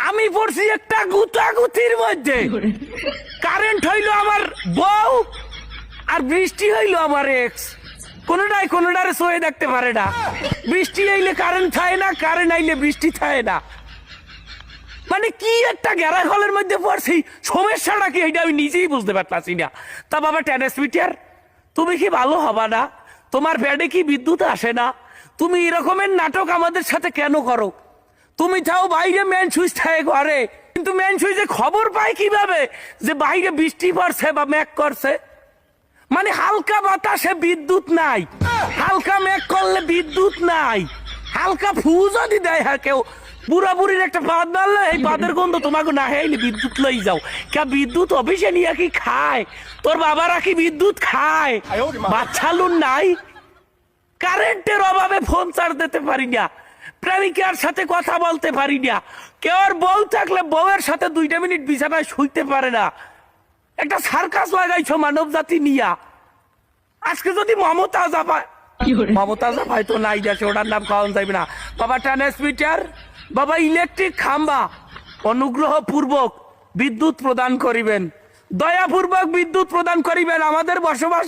আমি পড়ছি একটা গুতাগুতির মধ্যে। কারেন্ট হইল আমার বউ আর বৃষ্টি হইল আমার এক্স। কোনোটারে সয়ে দেখতে পারে না। বৃষ্টি আইলে কারেন্ট থাকে না, কারেন্ট আইলে বৃষ্টি থাকে না। মানে কি একটা গ্যারা হলের মধ্যে পড়ছি, সমস্যাটা কি এটা আমি নিজেই বুঝতে পারতাছি না। তা বাবা ট্রান্সমিটার, তুমি কি ভালো হবা না? তোমার ব্যাডে কি বিদ্যুৎ আসে না? তুমি এরকমের নাটক আমাদের সাথে কেন করো? তুমি চাও বাইরে মেন সুইচ থাকে ঘরে, কিন্তু মেন সুইচে খবর পায় কিভাবে যে বাইরে বৃষ্টি পড়ছে বা মেঘ করছে? মানে হালকা বাতাসে বিদ্যুৎ নাই, হালকা মেঘ করলে বিদ্যুৎ নাই, হালকা ফু যদি দেয় হ্যাঁ কেউ বুড়া বুড়ির একটা পাত মারলে এই পাদের গন্ধ তোমাকে না হেলে বিদ্যুৎ লই যাও। কে বিদ্যুৎ অফিসে নিয়ে কি খায়? তোর বাবারা কি বিদ্যুৎ খায়? বাচ্চা লুন নাই, কারেন্টের অভাবে ফোন চার্জ দিতে পারি না, প্রেমিকার সাথে কথা বলতে পারি না, কেউ আর বউ থাকলে বউয়ের সাথে 2 মিনিট বিছানায় শুইতে পারে না। একটা সার্কাস লাগাইছো মানব জাতি নিয়া। আজকে যদি মমতাজা পায়, মমতাজা পায় তো নাই যাচ্ছে, ওটার নাম খাওয়ান যাইবে না। বাবা ট্রান্সমিটার, বাবা ইলেকট্রিক খাম্বা অনুগ্রহ পূর্বক বিদ্যুৎ প্রদান করিবেন, দয়াপূর্বক বিদ্যুৎ প্রদান করিবেন। আমাদের বসবাস